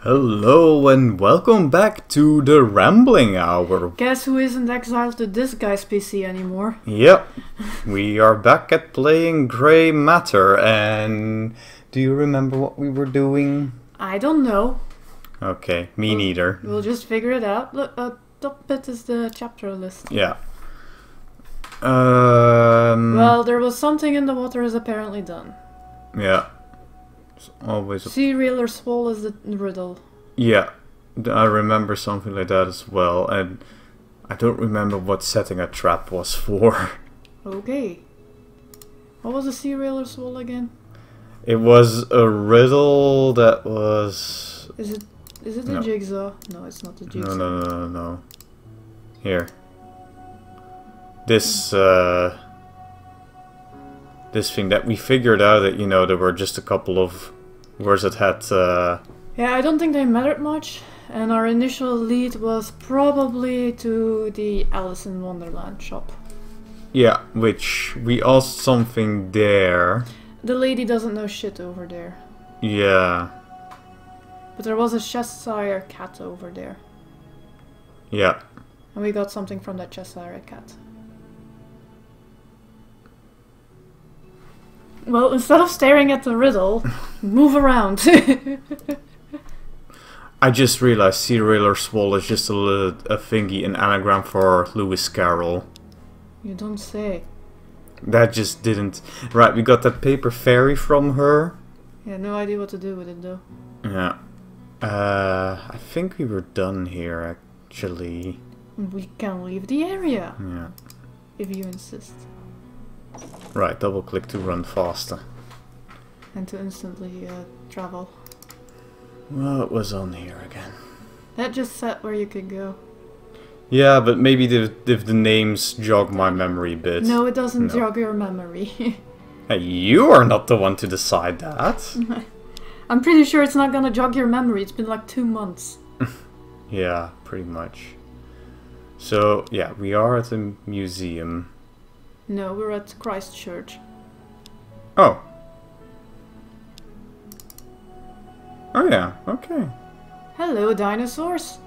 Hello and welcome back to the Rambling Hour. Guess who isn't exiled to this guy's PC anymore? Yep, we are back at playing Grey Matter, and do you remember what we were doing? I don't know. Okay, me neither. We'll just figure it out. Look, top bit is the chapter list. Yeah. Well, there was something in the water is apparently done. Yeah. It's always a... Serial or swole is the riddle. Yeah, I remember something like that as well, and I don't remember what setting a trap was for. Okay. What was a serial or swole again? It was a riddle that was... Is it a jigsaw? No, it's not a jigsaw. No. Here. This thing that we figured out that, you know, there were just a couple of words that had... Yeah, I don't think they mattered much, and our initial lead was probably to the Alice in Wonderland shop. Yeah, which we asked something there. The lady doesn't know shit over there. Yeah. But there was a Cheshire cat over there. Yeah. And we got something from that Cheshire cat. Well, instead of staring at the riddle, move around. I just realized Serial or Swole is just a thingy, an anagram for Lewis Carroll. You don't say. That just didn't... Right, we got that paper fairy from her. Yeah, no idea what to do with it though. Yeah. I think we were done here, actually. We can leave the area. Yeah. If you insist. Right, double click to run faster. And to instantly travel. What was on here again? That just said where you could go. Yeah, but maybe if the names jog my memory a bit. No, it doesn't jog your memory. Hey, you are not the one to decide that. I'm pretty sure it's not gonna jog your memory. It's been like 2 months. Yeah, pretty much. So, yeah, we are at a museum. No, we're at Christchurch. Oh. Oh yeah, okay. Hello, dinosaurs.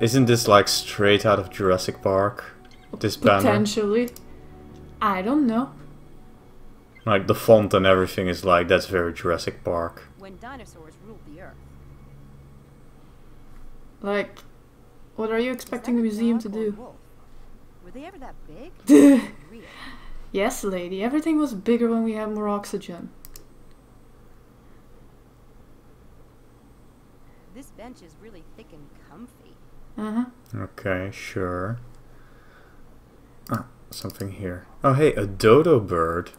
Isn't this like straight out of Jurassic Park? This banner? Potentially. I don't know. Like the font and everything is like, that's very Jurassic Park. When dinosaurs ruled the earth. Like, what are you expecting a museum to do? Were they ever that big? Yes, lady. Everything was bigger when we had more oxygen. This bench is really thick and comfy. Uh-huh. Okay, sure. Ah, something here. Oh hey, a dodo bird.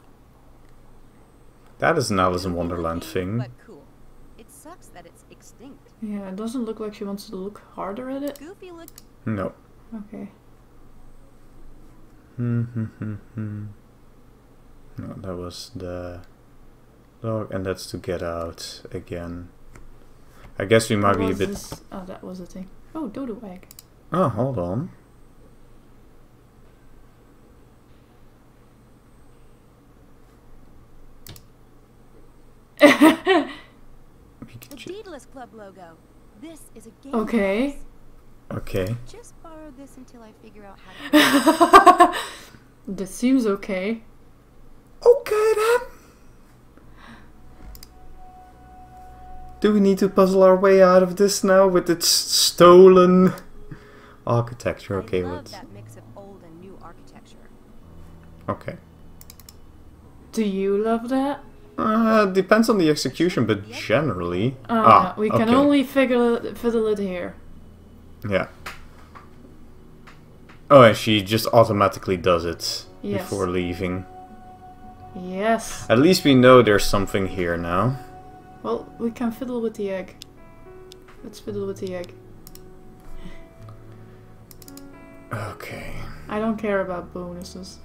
That is an Alice in Wonderland thing. But cool. It sucks that it's extinct. Yeah, it doesn't look like she wants to look harder at it. Goofy look. No. Okay. No, that was the dog, and that's to get out again. I guess we might be a bit... Oh, that was a thing. Oh, dodo egg. Oh, hold on. The Beatless Club logo. This is a game. Okay. Okay. Just borrow this until I figure out how to That seems okay. Okay then. Do we need to puzzle our way out of this now with its stolen architecture? Okay, I love let's... that mix of old and new architecture. Okay. Do you love that? Depends on the execution, but generally... We can only fiddle it here. Yeah. Oh, and she just automatically does it before leaving. Yes. At least we know there's something here now. Well, we can fiddle with the egg. Let's fiddle with the egg. Okay. I don't care about bonuses.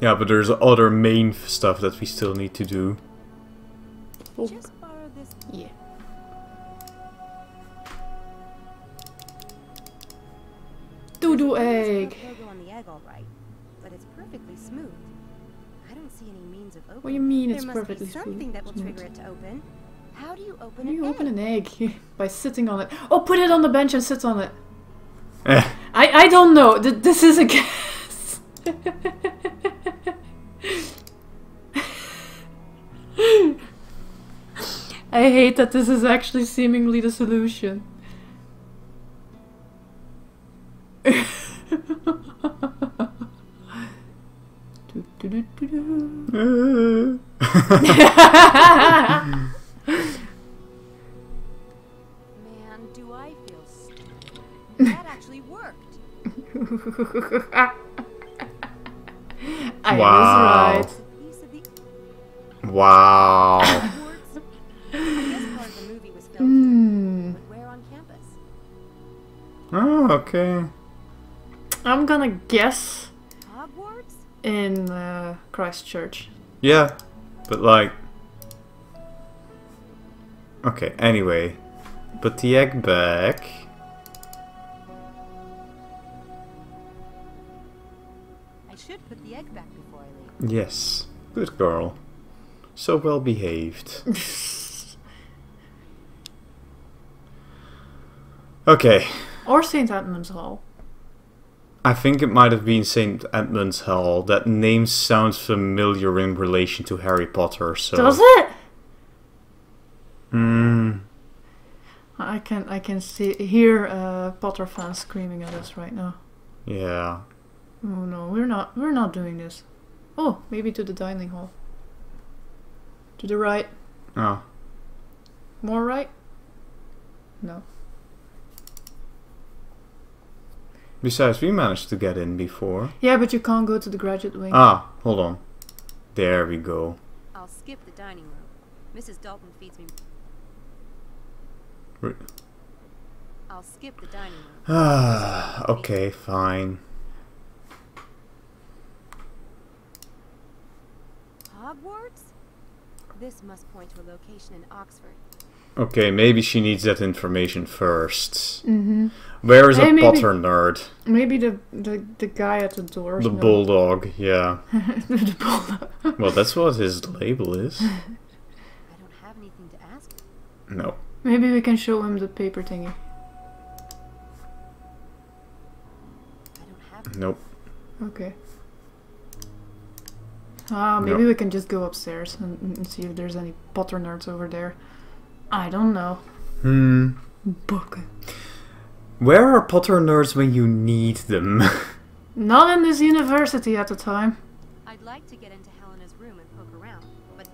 Yeah, but there's other main stuff that we still need to do. Oh. Just borrow this. Yeah. Doodoo egg. Logo on the egg, all right, but it's perfectly smooth. I don't see any means of opening. What do you mean it's there must perfectly be something that will smooth? trigger it to open. How do you How open do you an open egg? an egg? By sitting on it. Oh, put it on the bench and sit on it. Eh. I don't know. This is a guess. I hate that this is actually seemingly the solution. Man, do I feel stupid. That actually worked. I Wow. was It's a piece of the Wow. Hogwarts. I guess part of the movie was filmed here, but where on campus? Oh, okay. I'm gonna guess Hogwarts? in Christchurch. Yeah, but like... Okay, anyway. Put the egg back. I should put the egg back before I leave. Yes. Good girl. So well behaved. Okay. Or St. Edmund's Hall. I think it might have been St. Edmund's Hall. That name sounds familiar in relation to Harry Potter, so... Does it? Hmm. I can hear Potter fans screaming at us right now. Yeah. Oh no, we're not doing this. Oh, maybe to the dining hall. To the right. Oh. More right? No. Besides, we managed to get in before. Yeah, but you can't go to the graduate wing. Ah, hold on. There we go. I'll skip the dining room. Mrs. Dalton feeds me. Re- I'll skip the dining room. Ah, okay, fine. Hogwarts? This must point to a location in Oxford. Okay, maybe she needs that information first. Mm-hmm. Where is Hey, a maybe- Potter nerd? Maybe the guy at the door. The No. bulldog, yeah. The bulldog. Well, that's what his label is. I don't have anything to ask. No. Maybe we can show him the paper thingy. I don't have. Nope. Okay. Ah, maybe we can just go upstairs and see if there's any Potter nerds over there. I don't know. Book. Where are Potter nerds when you need them? Not in this university at the time. I'd like to get into Helena's room and poke around, but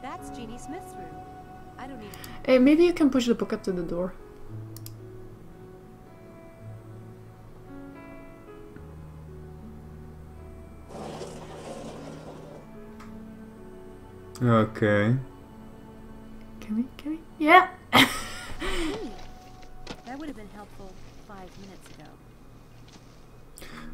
that's Jeannie Smith's room. I don't need. Hey, maybe you can push the book up to the door. Okay. Can we? Yeah! Hey, that would have been helpful 5 minutes ago.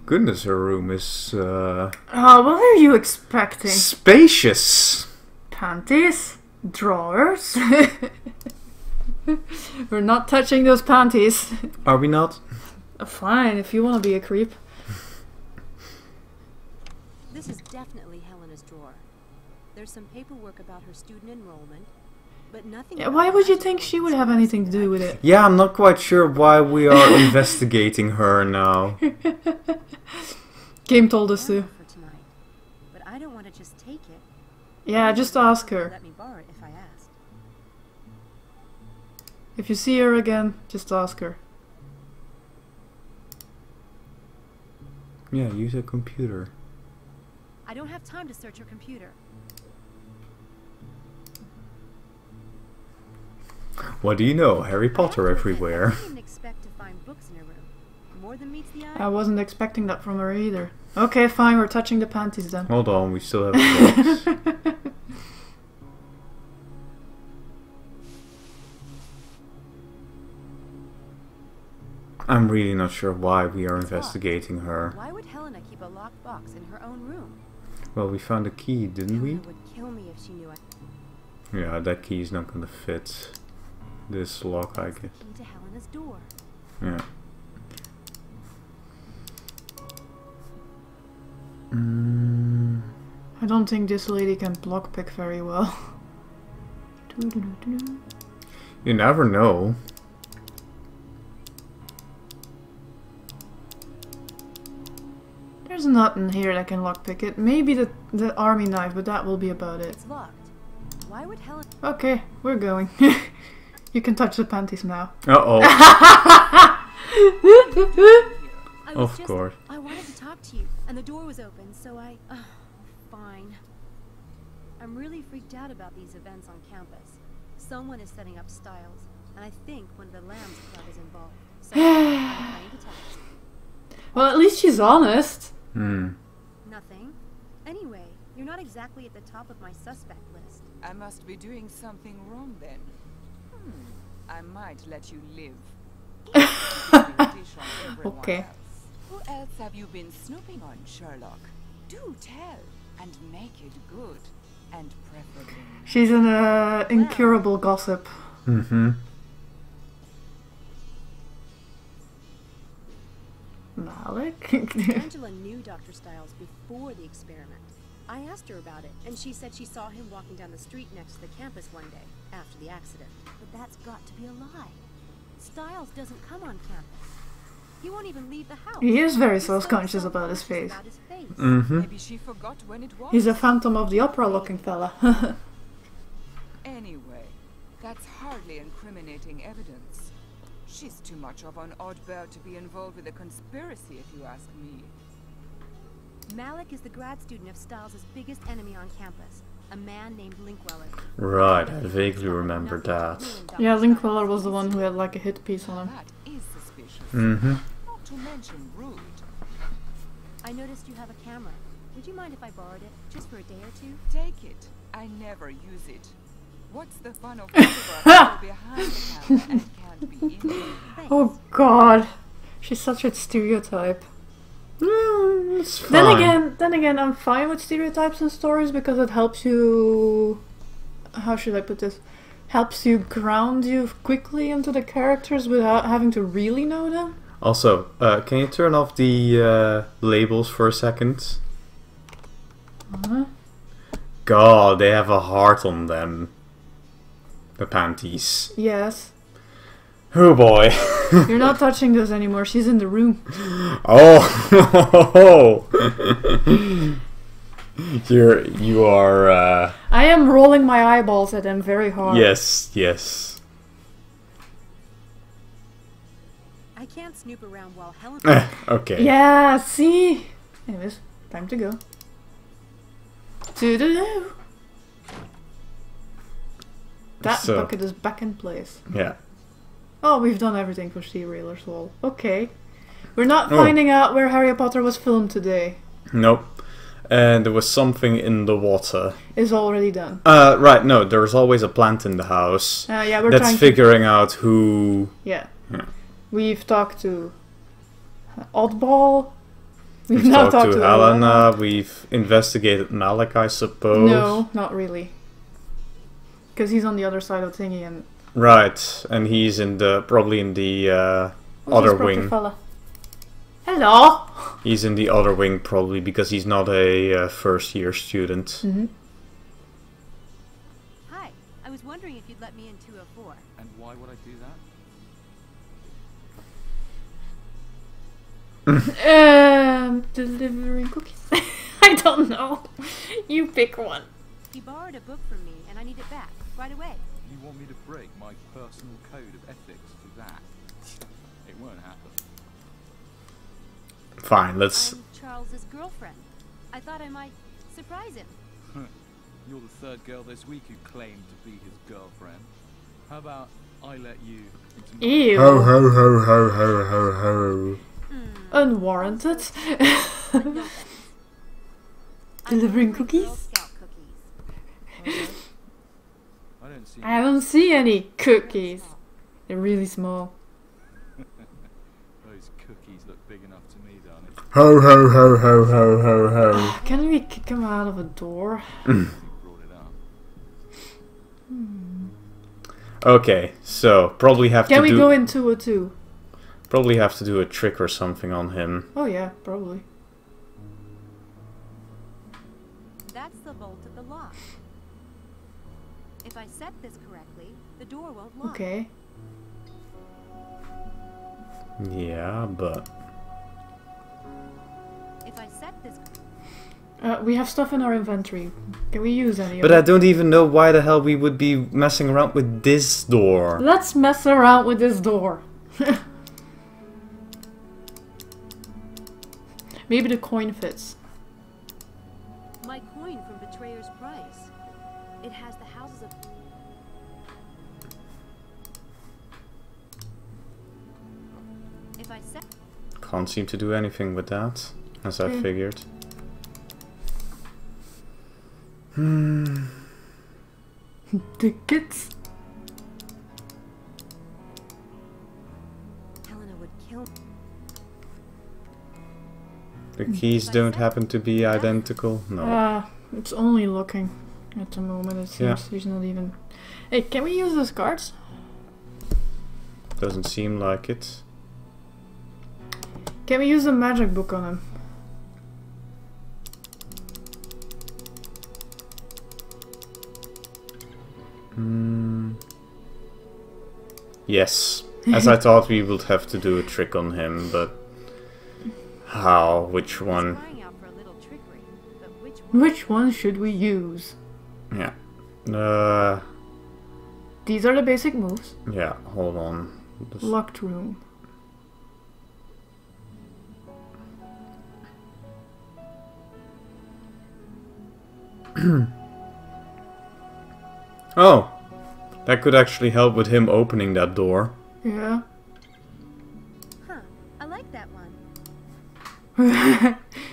Goodness, her room is Oh, what are you expecting? spacious. Panties? Drawers? We're not touching those panties. Are we not? Fine, if you want to be a creep. This is definitely Helena's drawer. There's some paperwork about her student enrollment, but nothing. Yeah, about why would you magic think or she would have anything to do with it? Yeah, I'm not quite sure why we are investigating her now. Game told us to. for tonight, but I don't want to just take it. Yeah, just ask her. Let me borrow it if I asked. If you see her again, just ask her. Yeah, use a computer. I don't have time to search her computer. What do you know? Harry Potter everywhere. I didn't expect to find books in her room. More than meets the eye. I wasn't expecting that from her either. Okay, fine, we're touching the panties then. Hold on, we still have books. I'm really not sure why we are investigating her. Why would Helena keep a locked box in her own room? Well, we found a key, didn't we? Helena would kill me if she knew I. Yeah, that key is not gonna fit this lock, I It's the guess. key to Helena's door. Yeah. Mm, I don't think this lady can blockpick very well. You never know. There's nothing here that can lockpick it. Maybe the army knife, but that will be about it. It's locked. Why would Helen... Okay, we're going. You can touch the panties now. Uh-oh. I Of course. I wanted to talk to you, and the door was open, so I... fine. I'm really freaked out about these events on campus. Someone is setting up Styles, and I think one of the Lambs Club is involved. So I'm planning to talk. Well, at least she's honest. Nothing. Anyway, you're not exactly at the top of my suspect list. I must be doing something wrong then. I might let you live. Okay. Else. Who else have you been snooping on, Sherlock? Do tell, and make it good, and preferably... She's an incurable gossip. Malik? Angela knew Dr. Styles before the experiment. I asked her about it, and she said she saw him walking down the street next to the campus one day, after the accident. But that's got to be a lie. Styles doesn't come on campus. He won't even leave the house. He is very He's so self-conscious about his face. Maybe she forgot when it was. He's a Phantom of the Opera looking fella. Anyway, that's hardly incriminating evidence. She's too much of an odd bird to be involved with a conspiracy, if you ask me. Malik is the grad student of Styles' biggest enemy on campus, a man named Linkweller. Right, I vaguely remember that. Yeah, Linkweller was the one who had like a hit piece on him. That is suspicious. Not to mention rude. I noticed you have a camera. Would you mind if I borrowed it, just for a day or two? Take it. I never use it. What's the fun of photographing behind the camera and can't be in it? Oh god. She's such a stereotype. It's fine. Then again, I'm fine with stereotypes in stories because it helps you... How should I put this? Helps you ground you quickly into the characters without having to really know them. Also, can you turn off the labels for a second? God, they have a heart on them. The panties. Yes. Oh boy. You're not touching those anymore. She's in the room. Oh. You are. I am rolling my eyeballs at them very hard. Yes, yes. I can't snoop around while Helen... Okay. Yeah, see? Anyways, time to go. Toodaloo! That bucket is back in place. Yeah. Oh, we've done everything for Serialer's Wall. Okay. We're not finding out where Harry Potter was filmed today. Nope. And there was something in the water. It's already done. Right, no, there's always a plant in the house. Yeah, we're that's trying figuring out who... Yeah. Yeah. We've talked to Oddball. We've now talked to Helena. We've investigated Malik, I suppose. No, not really. Because he's on the other side of thingy and... Right, and he's in the probably in the other wing. Fella? Hello. He's in the other wing probably because he's not a first-year student. Hi, I was wondering if you'd let me in 204. And why would I do that? Delivering cookies. I don't know. You pick one. He borrowed a book from me, and I need it back right away. You want me to break my personal code of ethics for that? It won't happen. Fine, let's... I'm Charles's girlfriend. I thought I might surprise him. You're the third girl this week who claimed to be his girlfriend. How about I let you into my... Ew. Ho ho ho ho ho ho ho. Unwarranted. Delivering cookies? Girl Scout cookies. I don't see any cookies. They're really small. Those cookies look big enough to me, darling. Ho ho ho ho ho ho ho. Can we kick him out of a door? You brought it up. Okay, so probably have Can to we do... go in 202? Probably have to do a trick or something on him. Oh yeah, probably. That's lock. If I set this correctly, the door won't lock. Okay. Yeah, but... If I set this... We have stuff in our inventory. Can we use any But of I it? don't even know why the hell we would be messing around with this door. Let's mess around with this door. Maybe the coin fits. My coin from Betrayer's Price. It has the houses of... If I set... Can't seem to do anything with that, as I figured. Tickets. Helena would kill... The keys don't happen to be identical? No. It's only looking at the moment. It seems he's not even... Hey, can we use those cards? Doesn't seem like it. Can we use the magic book on him? Yes. As I thought we would have to do a trick on him, but... How? Which one? Crying out for a little trickery, but which one? Which one should we use? Yeah. These are the basic moves. Yeah, hold on. Locked room. Oh! That could actually help with him opening that door. Yeah. Huh, I like that one.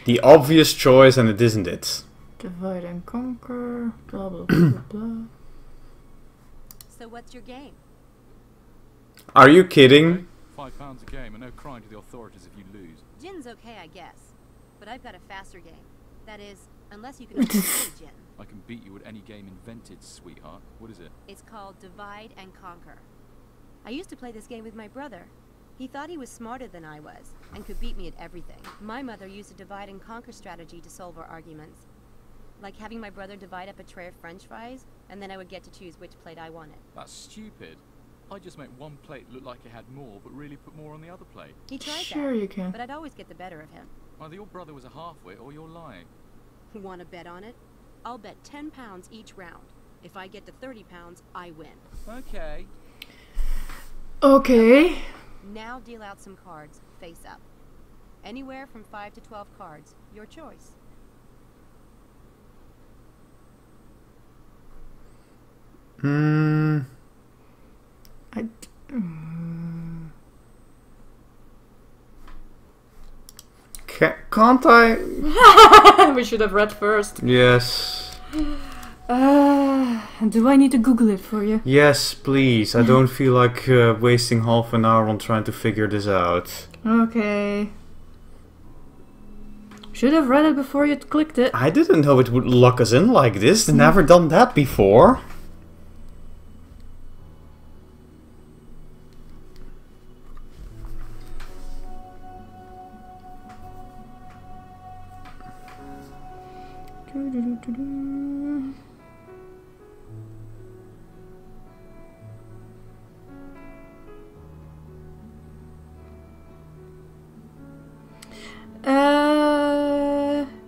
The obvious choice, and it isn't it. Divide and conquer. Blah blah blah blah. So what's your game? Are you kidding? £5 a game and no crying to the authorities if you lose. Gin's okay, I guess. But I've got a faster game. That is, unless you can beat Gin. I can beat you at any game invented, sweetheart. What is it? It's called Divide and Conquer. I used to play this game with my brother. He thought he was smarter than I was, and could beat me at everything. My mother used a divide and conquer strategy to solve our arguments. Like having my brother divide up a tray of french fries, and then I would get to choose which plate I wanted. That's stupid. I just make one plate look like it had more, but really put more on the other plate. He tried Sure that, you can. but I'd always get the better of him. Either your brother was a half-wit or you're lying. Want to bet on it? I'll bet £10 each round. If I get to £30, I win. Okay. Okay. Now deal out some cards, face up. Anywhere from 5 to 12 cards, your choice. Can't I? We should have read first. Yes. Do I need to Google it for you? Yes, please. I don't feel like wasting half an hour on trying to figure this out. Okay. Should have read it before you clicked it. I didn't know it would lock us in like this. Never done that before.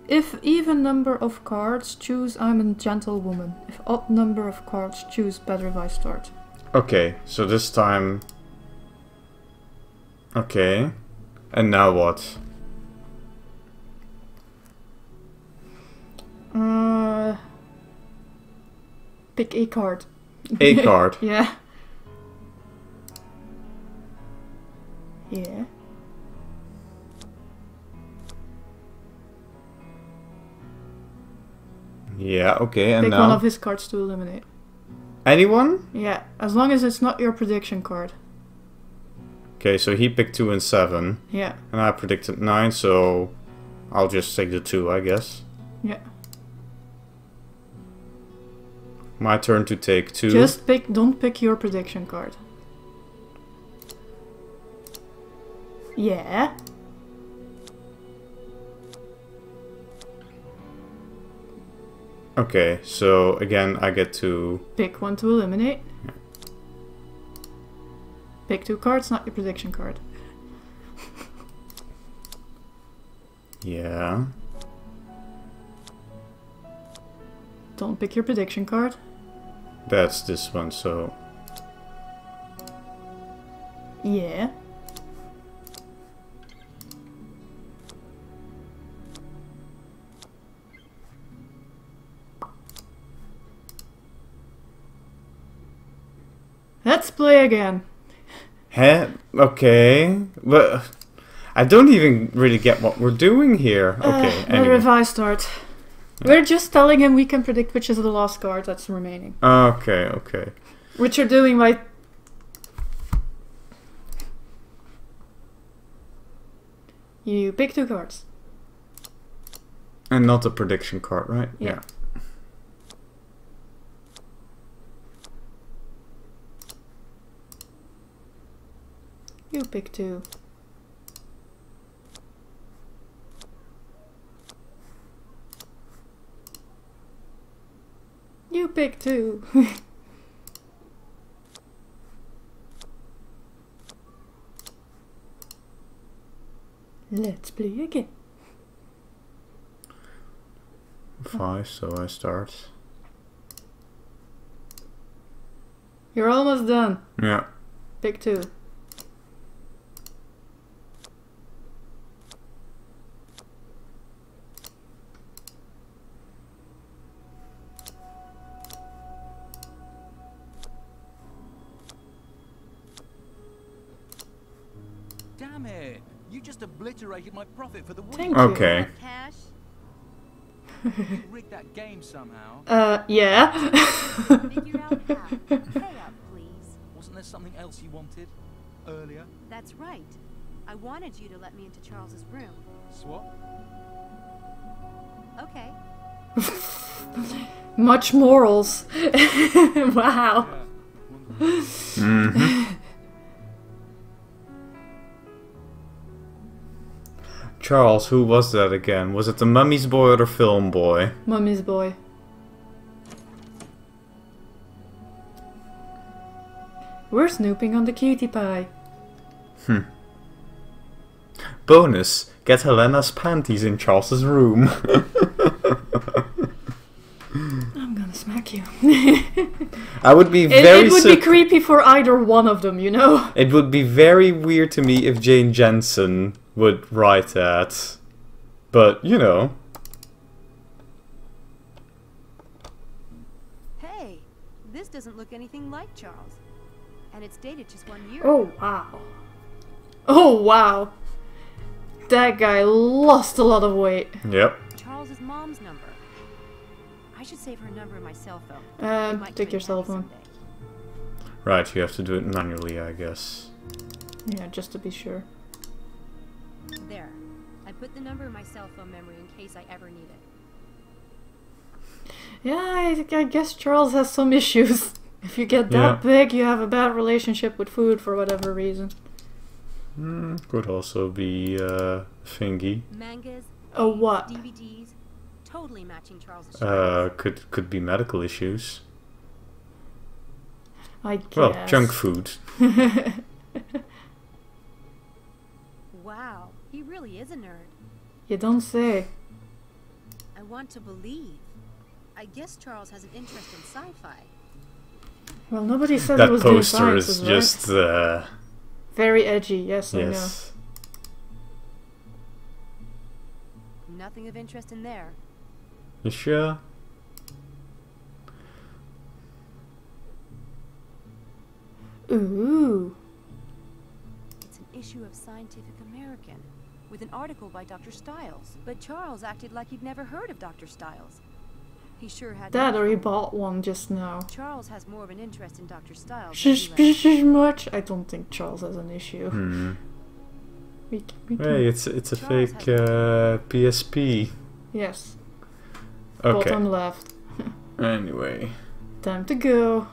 If even number of cards, choose I'm a gentlewoman. If odd number of cards, choose better if I start. Okay, so this time... Okay. And now what? Pick a card. A card. Yeah. Yeah. Yeah, okay, and Pick now... one of his cards to eliminate. Anyone? Yeah, as long as it's not your prediction card. Okay, so he picked 2 and 7. Yeah. And I predicted 9, so... I'll just take the 2, I guess. Yeah. My turn to take 2. Just don't pick your prediction card. Yeah. Okay, so again, I get to... Pick one to eliminate. Pick 2 cards, not your prediction card. Yeah. Don't pick your prediction card. That's this one, so... Yeah. Let's play again. Huh? Okay. But I don't even really get what we're doing here. Okay, The anyway. revised art. We're just telling him we can predict which is the last card that's remaining. Okay, okay. Which you're doing by... You pick 2 cards. And not a prediction card, right? Yeah. You pick 2. You pick 2. Let's play again. 5, so I start. You're almost done. Yeah. Pick 2. Damn it! You just obliterated my profit for the week. Thank you. Okay. Cash? You rigged that game somehow. Yeah. Figure out how. Pay up, please. Wasn't there something else you wanted earlier? That's right. I wanted you to let me into Charles's room. Swap? Okay. Much morals. Wow. Mm-hmm. Charles, who was that again? Was it the Mummy's boy or the film boy? Mummy's boy. We're snooping on the cutie pie. Bonus, get Helena's panties in Charles's room. I'm gonna smack you. I would be very it would be creepy for either one of them, you know? It would be very weird to me if Jane Jensen would write that. But, you know. Hey, this doesn't look anything like Charles. And it's dated just 1 year. Oh, wow. Oh, wow. That guy lost a lot of weight. Yep. Charles's mom's number. I should save her number in my cell phone. It might Take come your in cell handy phone. someday. Right, you have to do it manually, I guess. Yeah, just to be sure. There. I put the number in my cell phone memory in case I ever need it. Yeah, I guess Charles has some issues. If you get that big, you have a bad relationship with food for whatever reason. Could also be thingy. Mangas, Oh, what? DVDs, totally matching Charles's choice. Could be medical issues. I guess. Well, junk food. Wow, he really is a nerd. You don't say. I want to believe. I guess Charles has an interest in sci-fi. Well, nobody said That he was doing poster is sciences, right? just Very edgy, yes, yes. Nothing of interest in there. You sure? I know. Ooh. It's an issue of Scientific American with an article by Dr. Stiles. But Charles acted like he'd never heard of Dr. Stiles. He sure had. That or he bought one just now. Charles has more of an interest in Dr. Stiles. than he lets Suspicious much? I don't think Charles has an issue. We can, Hey, it's a Charles fake has PSP. yes. Okay. Bottom left. Anyway. Time to go.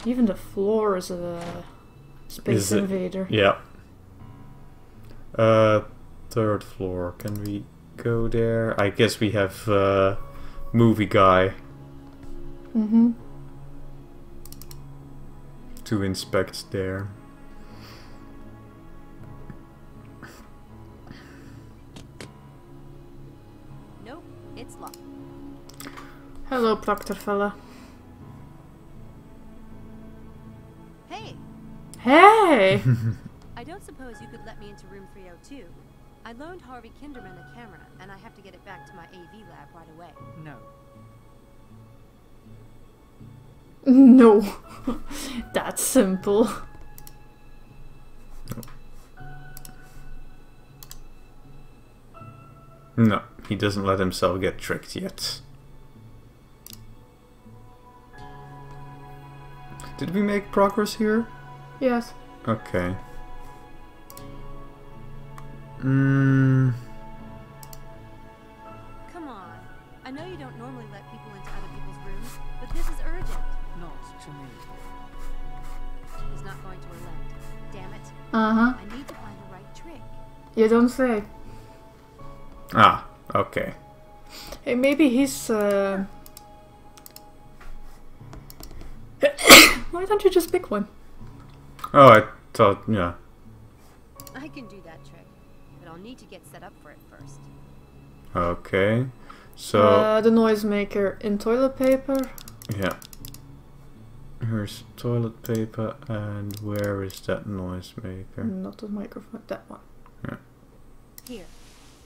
Even the floor is a Space Is it- Invader. Yeah. Third floor. Can we? go there. I guess we have movie guy to inspect there. Nope, it's locked. Hello, Proctor fella. Hey, Hey! I don't suppose you could let me into room 302. I loaned Harvey Kinderman the camera, and I have to get it back to my AV lab right away. No. No. That's simple. No, he doesn't let himself get tricked yet. Did we make progress here? Yes. Okay. Come on. I know you don't normally let people into other people's rooms, but this is urgent. Not to me. He's not going to relent. Damn it. Uh-huh. I need to find the right trick. You don't say. Ah, okay. Hey, maybe he's, Why don't you just pick one? Oh, I thought, yeah. I can do that trick, but I'll need to get set up for it first. Okay. So, The noisemaker in toilet paper. yeah. Here's toilet paper, and where is that noisemaker? Not the microphone, that one. Yeah. Here.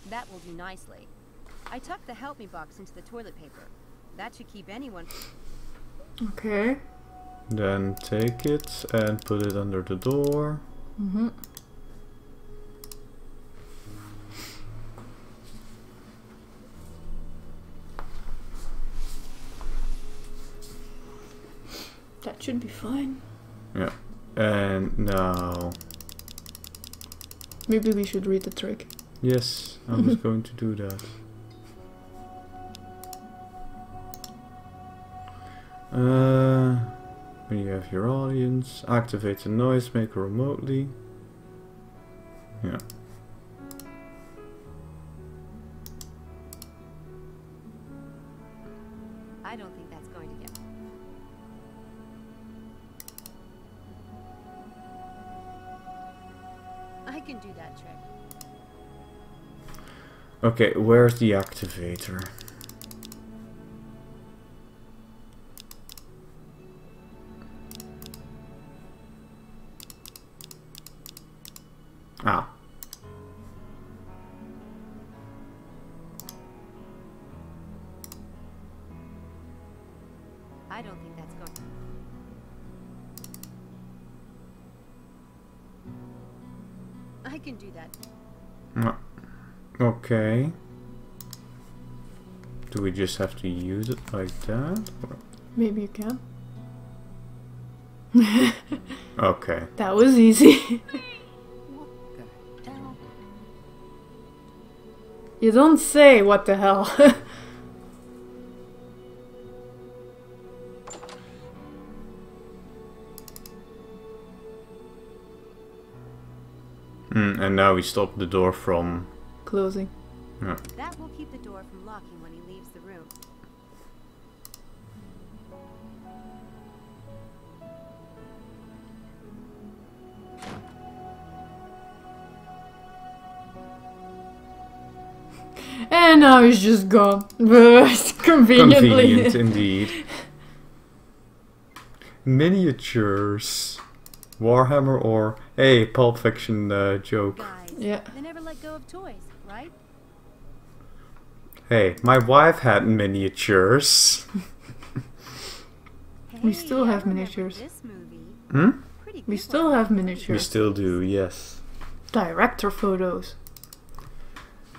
That will do nicely. I tucked the help me box into the toilet paper. That should keep anyone... Okay. Then take it and put it under the door. Mm-hmm. That should be fine. Yeah. And now... Maybe we should read the trick. Yes, I was going to do that. When you have your audience, activate the noisemaker remotely. Yeah. I don't think that's going to get... I can do that trick. Okay, where's the activator? Ah. I don't think that's going... I can do that. Okay. Do we just have to use it like that? Or? Maybe you can. Okay. That was easy. What the hell? You don't say what the hell. And now we stop the door from... Closing. Yeah. That will keep the door from locking when he leaves the room. And now he's just gone. Conveniently. Convenient indeed. Miniatures. Warhammer or... Hey, Pulp Fiction joke. Guys, Yeah. they never let go of toys, right? Hey, my wife had miniatures. We still Hey, I have remember miniatures. This movie. Hmm? Pretty We good still one. have We miniatures. still do, yes. Director photos.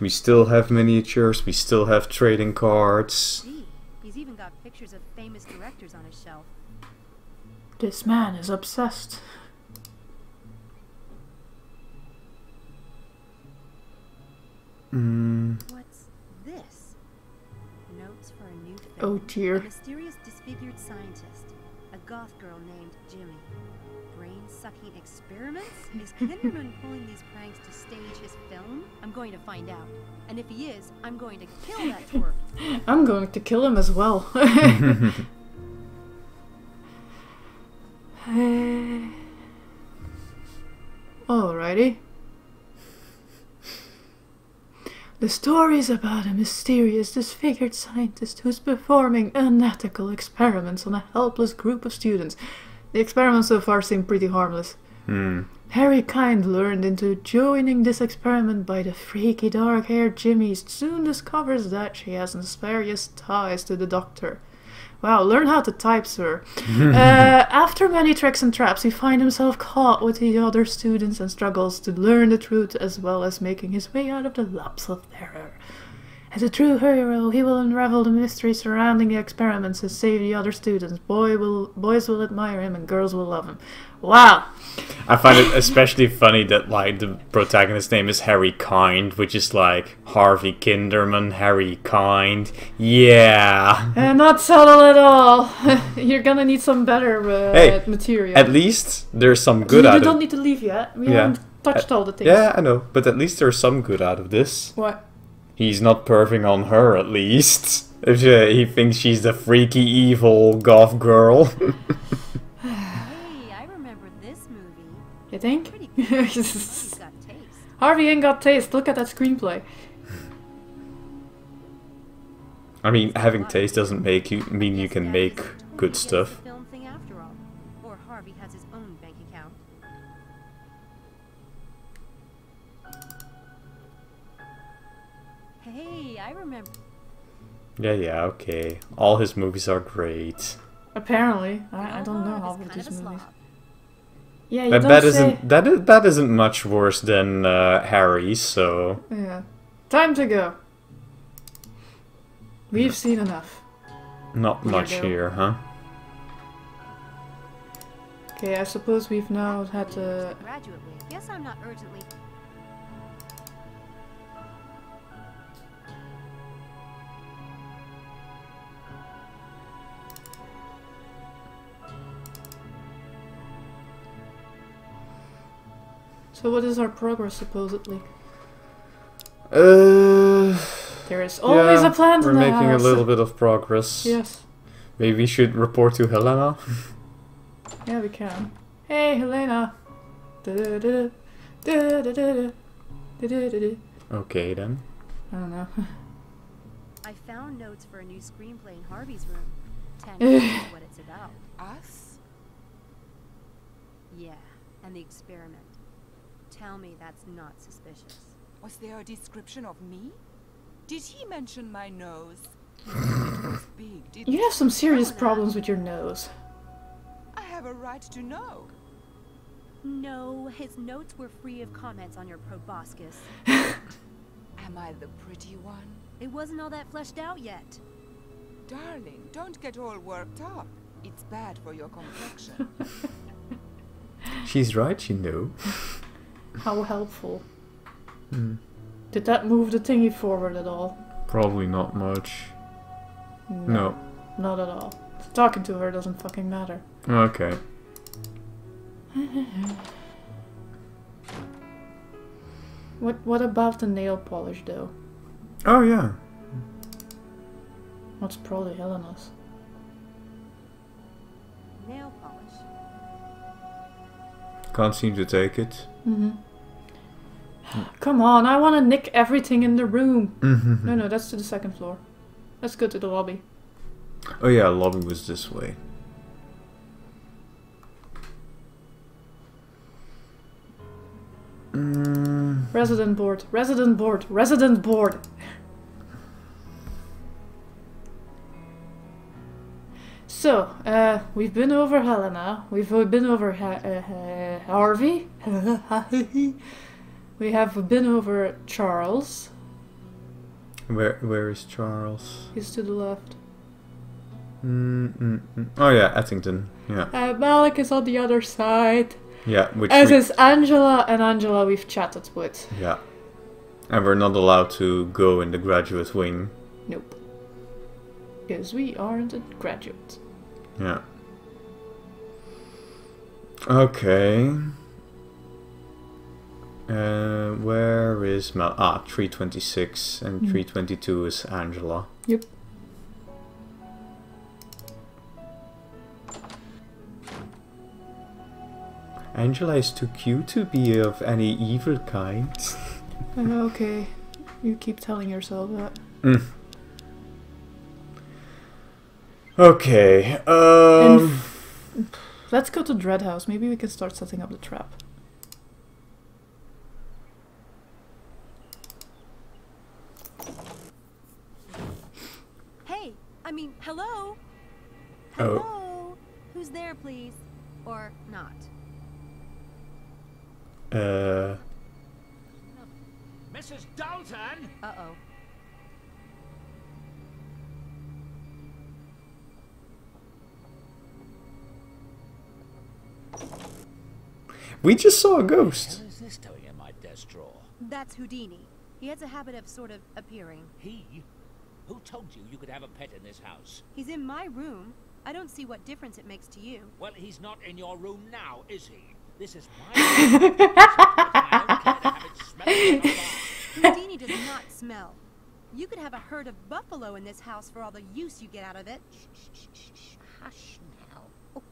We still have miniatures, we still have trading cards. Gee, he's even got pictures of famous directors on his shelf. This man is obsessed. What's this? Notes for a new film. Oh dear. A mysterious disfigured scientist. A goth girl named Jimmy. Brain-sucking experiments? Is Kinderman pulling these pranks to stage his film? I'm going to find out. And if he is, I'm going to kill that twerp. I'm going to kill him as well. Alrighty. The story is about a mysterious, disfigured scientist who's performing unethical experiments on a helpless group of students. The experiments so far seem pretty harmless. Harry Kind lured into joining this experiment by the freaky dark-haired Jimmy soon discovers that she has nefarious ties to the Doctor. Wow, learn how to type, sir. After many tricks and traps, he finds himself caught with the other students and struggles to learn the truth as well as making his way out of the lapse of terror. As a true hero, he will unravel the mystery surrounding the experiments and save the other students. Boys will admire him and girls will love him. Wow! I find it especially funny that like the protagonist's name is Harry Kind, which is like Harvey Kinderman, Harry Kind. Yeah. Not subtle at all. You're gonna need some better material. At least there's some good out of it. You don't need to leave yet. We haven't touched all the things. Yeah, I know, but at least there's some good out of this. What? He's not perving on her, at least. If he thinks she's the freaky, evil goth girl. Hey, I remember this movie. You think? Pretty good. Harvey's got taste. Harvey ain't got taste. Look at that screenplay. I mean, having taste doesn't mean you can make good stuff. Film thing after all. Or Harvey has his own bank account. Hey, I remember. Yeah, okay. All his movies are great. Apparently, I don't know how with these movies. Yeah, you that isn't much worse than Harry's, so yeah. Time to go. We've seen enough. Not much here, huh? Okay, I suppose we've now had to. Graduate week. Guess I'm not urgently. So what is our progress supposedly? There is always a plant in the house. We're making a little bit of progress. Yes. Maybe we should report to Helena. Yeah, we can. Hey, Helena. Okay then. I don't know. I found notes for a new screenplay in Harvey's room. 10 minutes what it's about. Us? Yeah, and the experiment. Tell me that's not suspicious. Was there a description of me? Did he mention my nose? It was big, didn't You have some serious problems with your nose. I have a right to know. No, his notes were free of comments on your proboscis. Am I the pretty one? It wasn't all that fleshed out yet. Darling, don't get all worked up. It's bad for your complexion. She's right, you know. How helpful. Did that move the thingy forward at all? Probably not much. No. Not at all. Talking to her doesn't fucking matter. Okay. What about the nail polish though? Oh yeah. That's probably Helena's. Nail polish. Can't seem to take it. Come on, I want to nick everything in the room. No, that's to the second floor. Let's go to the lobby. Oh yeah, lobby was this way. Resident board, resident board, resident board. So, we've been over Helena. We've been over Harvey. We have been over Charles. Where is Charles? He's to the left. Oh yeah, Ettington. Yeah. Malik is on the other side. Yeah, which As is Angela, and Angela we've chatted with. Yeah. And we're not allowed to go in the graduate wing. Nope. Because we aren't a graduate. Yeah. Okay. Where is Mel? 326 and 322 is Angela. Yep. Angela is too cute to be of any evil kind. Okay. You keep telling yourself that. Okay. Let's go to Dread House. Maybe we can start setting up the trap. Hey, I mean, hello? Oh. Hello? Who's there, please? Or not? Mrs. Dalton! Uh-oh. We just saw a ghost. What is this doing in my desk drawer? That's Houdini. He has a habit of sort of appearing. He? Who told you you could have a pet in this house? He's in my room. I don't see what difference it makes to you. Well, he's not in your room now, is he? This is my room. I don't care to have it smelling like a barn. Houdini does not smell. You could have a herd of buffalo in this house for all the use you get out of it. Shh. Hush now. Oh,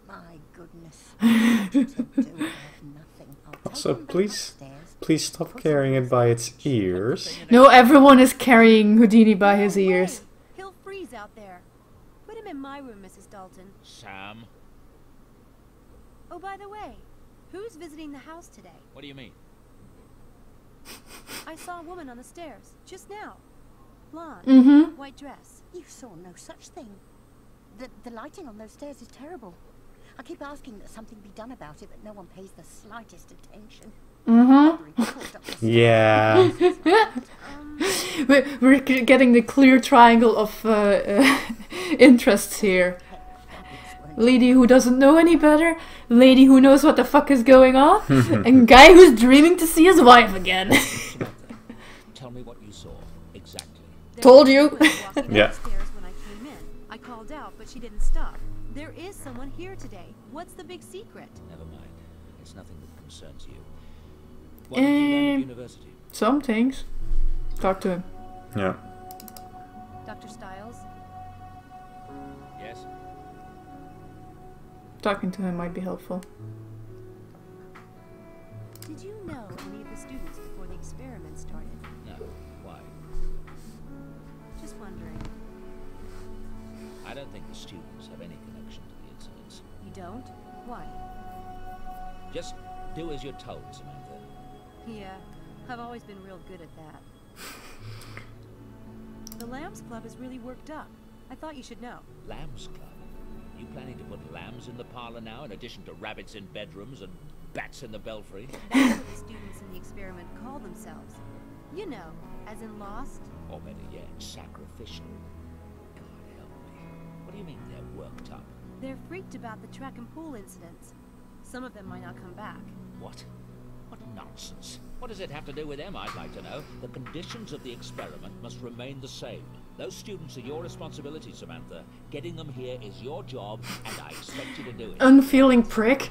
my goodness. What to do? I have nothing. I'll take Also, him back please upstairs. stop carrying it by its ears. No, everyone is carrying Houdini by his No ears. way. He'll freeze out there. Put him in my room, Mrs. Dalton. Sam? Oh, by the way, who's visiting the house today? What do you mean? I saw a woman on the stairs, just now. Blonde, Mm-hmm. white dress. You saw no such thing. The lighting on those stairs is terrible. I keep asking that something be done about it, but no one pays the slightest attention. Mm-hmm. Yeah. We're getting the clear triangle of interests here. Lady who doesn't know any better, lady who knows what the fuck is going on, and guy who's dreaming to see his wife again. Tell me what you saw, exactly. There Told was a you. woman walking Yeah. upstairs when I came in. I called out, but she didn't stop. There is someone here today. What's the big secret? Never mind. It's nothing that concerns you. What did you learn at university? Some things. Talk to him. Yeah. Dr. Stiles? Yes? Talking to him might be helpful. Did you know any of the students before the experiment started? No. Why? Just wondering. I don't think the students have any connection to the incidents. You don't? Why? Just do as you're told, Samantha. Yeah, I've always been real good at that. The Lambs Club is really worked up. I thought you should know. Lambs Club? You planning to put lambs in the parlor now, in addition to rabbits in bedrooms and bats in the belfry? That's what the students in the experiment call themselves. You know, as in Lost. Or better yet, sacrificial. God help me. What do you mean they're worked up? They're freaked about the track and pool incidents. Some of them might not come back. What? What nonsense. What does it have to do with them, I'd like to know? The conditions of the experiment must remain the same. Those students are your responsibility, Samantha. Getting them here is your job, and I expect you to do it. Unfeeling prick.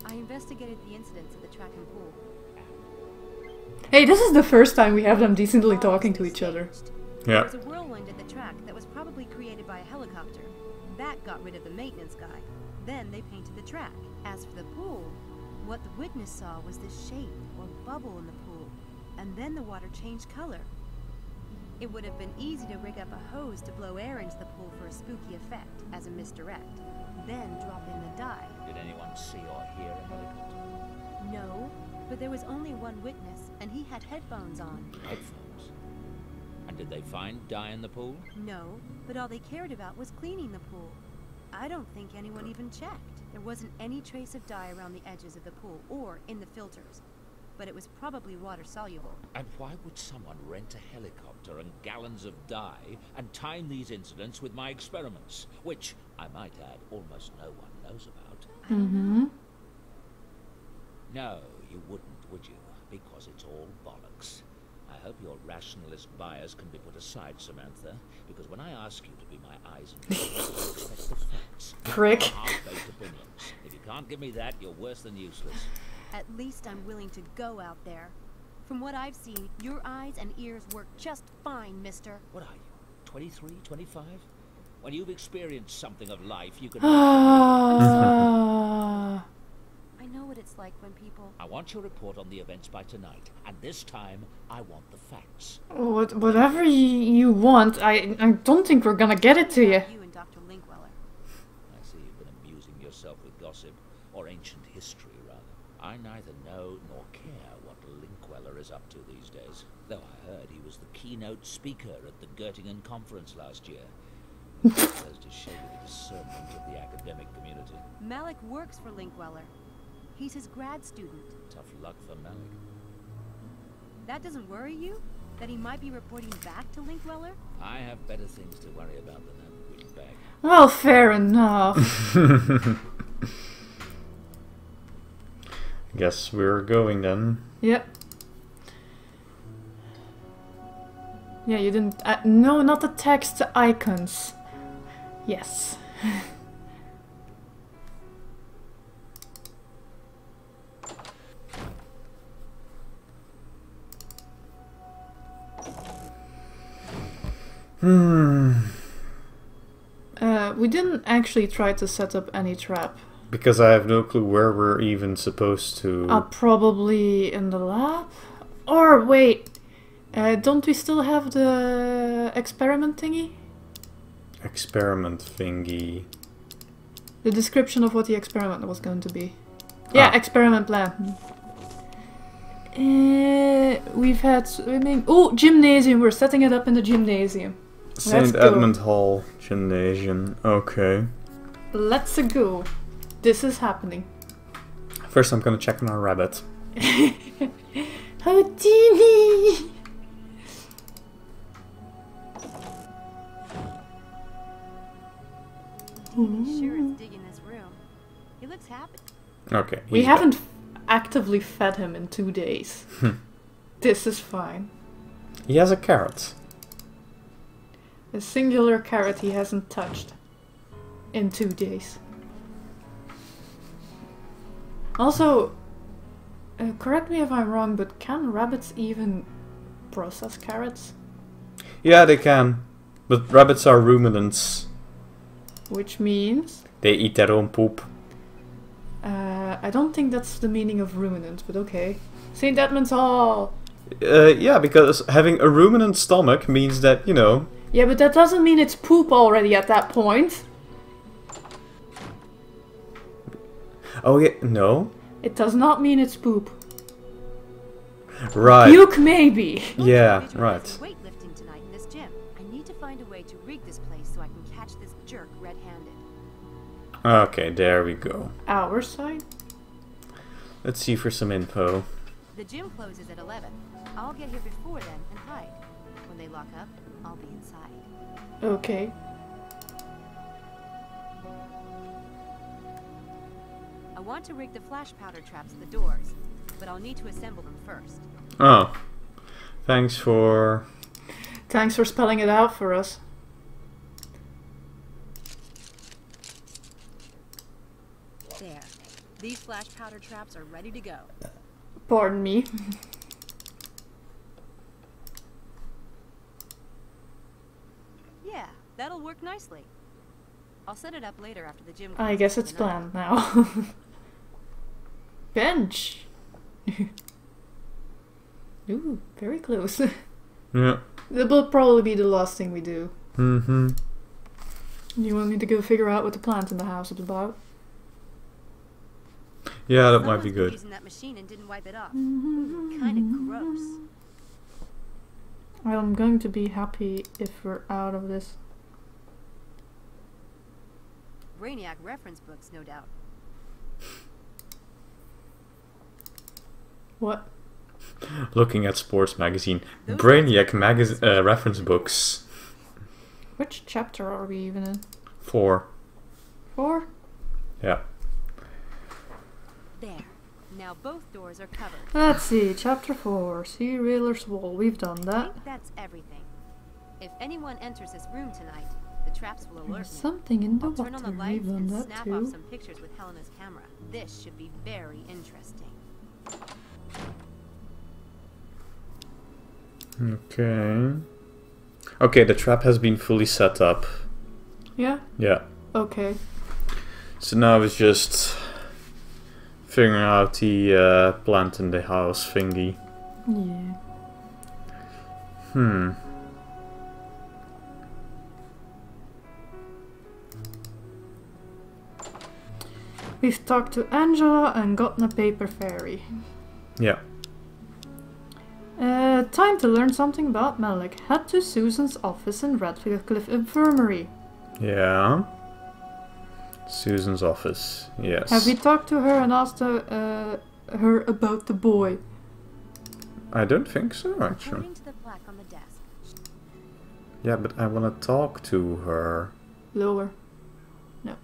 I investigated the incidents at the track and pool. Hey, this is the first time we have them decently talking to each other. There Yeah. was a whirlwind at the track that was probably created by a helicopter. That got rid of the maintenance guy. Then they painted the track. As for the pool, what the witness saw was this shape or bubble in the pool, and then the water changed color. It would have been easy to rig up a hose to blow air into the pool for a spooky effect as a misdirect, then drop in the dye. Did anyone see or hear a helicopter? No, but there was only one witness, and he had headphones on. Headphones. And did they find dye in the pool? No, but all they cared about was cleaning the pool. I don't think anyone even checked. There wasn't any trace of dye around the edges of the pool or in the filters, but it was probably water soluble. And why would someone rent a helicopter and gallons of dye and time these incidents with my experiments, which, I might add, almost no one knows about? Mm-hmm. No, you wouldn't, would you? Because it's all bollocks. I hope your rationalist bias can be put aside, Samantha, because when I ask you to be my eyes and ears, I expect the facts. Prick. not half-baked opinions. If you can't give me that, you're worse than useless. At least I'm willing to go out there. From what I've seen, your eyes and ears work just fine, mister. What are you, 23, 25? When you've experienced something of life, you can... Ah. I know what it's like when people... I want your report on the events by tonight, and this time, I want the facts. Whatever you want, I don't think we're gonna get it to you. You and Dr. Linkweller. I see you've been amusing yourself with gossip, or ancient history, rather. I neither know nor care what Linkweller is up to these days, though I heard he was the keynote speaker at the Göttingen conference last year. It goes to show you the discernment of the academic community. Malik works for Linkweller. He's his grad student. Tough luck for Malik. That doesn't worry you? That he might be reporting back to Linkweller? I have better things to worry about than that windbag. Well, fair enough. Guess we're going then. Yep. Yeah, you didn't... no, not the text, the icons. Yes. We didn't actually try to set up any trap. Because I have no clue where we're even supposed to... Probably in the lab? Or, wait, don't we still have the experiment thingy? Experiment thingy. The description of what the experiment was going to be. Yeah, experiment plan. We've had swimming. Oh, gymnasium. We're setting it up in the gymnasium. St. Edmund Hall Gymnasium. Okay. Let's go. This is happening. First, I'm gonna check on our rabbit. Houdini! He sure is digging this room. He looks happy. Okay. We haven't actively fed him in 2 days. This is fine. He has a carrot. A singular carrot he hasn't touched in 2 days. Also, correct me if I'm wrong, but can rabbits even process carrots? Yeah, they can. But rabbits are ruminants. Which means? They eat their own poop. I don't think that's the meaning of ruminant, but okay. St. Edmund's Hall! Yeah, because having a ruminant stomach means that, you know... Yeah, but that doesn't mean it's poop already at that point. Oh, yeah, no? It does not mean it's poop. Right. Puke maybe. Yeah, right. Weightlifting tonight in this gym. I need to find a way to rig this place so I can catch this jerk red-handed. Okay, there we go. Our side? Let's see for some info. The gym closes at 11. I'll get here before then and hide. When they lock up, I'll be inside. Okay. I want to rig the flash powder traps at the doors, but I'll need to assemble them first. Oh. Thanks for spelling it out for us. There. These flash powder traps are ready to go. Pardon me. Yeah, that'll work nicely. I'll set it up later after the gym. I guess it's planned now. Bench! Ooh, very close. Yeah. That will probably be the last thing we do. Mm-hmm. You want me to go figure out what the plant in the house is about? Yeah, that might be Someone's good. using that machine and didn't wipe it off. Kind of gross. Well, I'm going to be happy if we're out of this. Brainiac reference books, no doubt. What? Looking at sports magazine. Those Brainiac reference books. Which chapter are we even in? 4. 4? Yeah. There. Now both doors are covered. Let's see, chapter 4, see Railer's Wall. We've done I that. think that's everything. If anyone enters this room tonight, the traps will alert There's me. something in the I'll turn water. on the lights We've done and that snap too. off some pictures with Helena's camera. This should be very interesting. Okay. Okay, the trap has been fully set up. Yeah? Yeah. Okay. So now it's just figuring out the plant in the house thingy. Yeah. We've talked to Angela and gotten a paper fairy. Yeah. Time to learn something about Malik. Head to Susan's office in Redcliffe Infirmary. Yeah. Susan's office. Yes. Have we talked to her and asked her about the boy? I don't think so, actually. According to the plaque on the desk. Yeah, but I want to talk to her. Lower. No.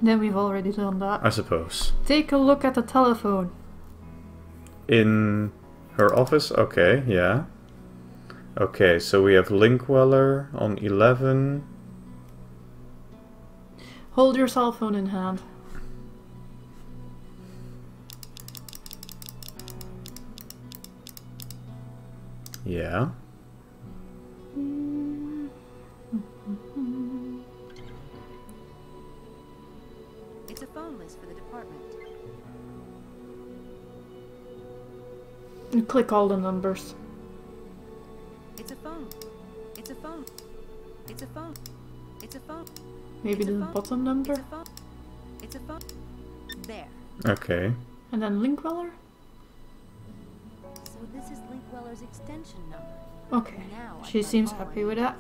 Then we've already done that. I suppose. Take a look at the telephone. In her office? Okay, yeah. Okay, so we have Linkweller on 11. Hold your cell phone in hand. Yeah. It's a phone list for the department. And click all the numbers. It's a phone. It's a phone. It's a phone. It's a phone. Maybe It's a the phone. bottom number. It's a phone. It's a phone. There. Okay. And then Linkweller? So this is Linkweller's extension number. Okay. Now I She start seems following happy with that.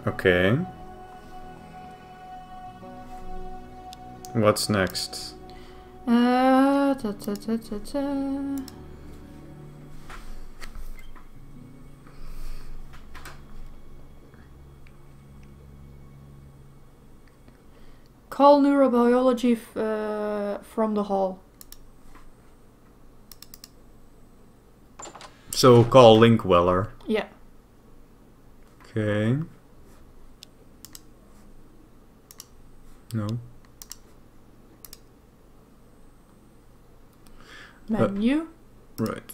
Okay. What's next? Ta ta ta ta ta. Call neurobiology from the hall. So call Linkweller. Yeah. Okay. No. Menu. Right.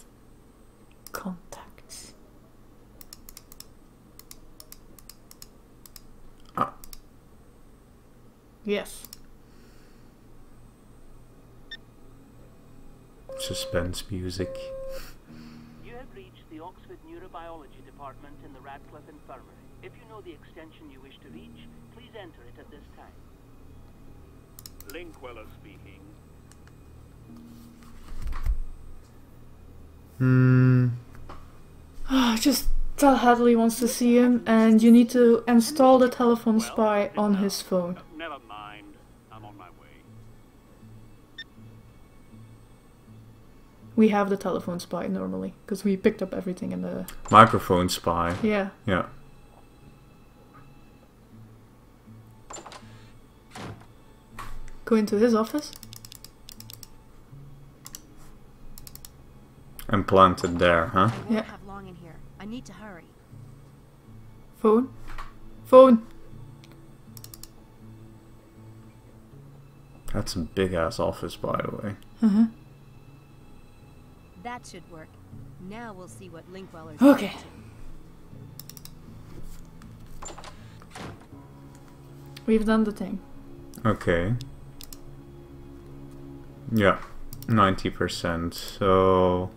Contacts. Ah. Yes. Suspense music. You have reached the Oxford Neurobiology Department in the Radcliffe Infirmary. If you know the extension you wish to reach, please enter it at this time. Linkweller speaking. Just tell Hadley wants to see him, and you need to install the telephone spy on his phone. Never mind. I'm on my way. We have the telephone spy normally, because we picked up everything in the... Microphone spy. Yeah. Yeah. Go into his office. And plant it there, huh? I won't Yeah. have long in here. I need to hurry. Phone. Phone. That's a big ass office, by the way. Uh-huh. That should work. Now we'll see what Linkweller's Okay. up to. We've done the thing. Okay. Yeah. 90%. So...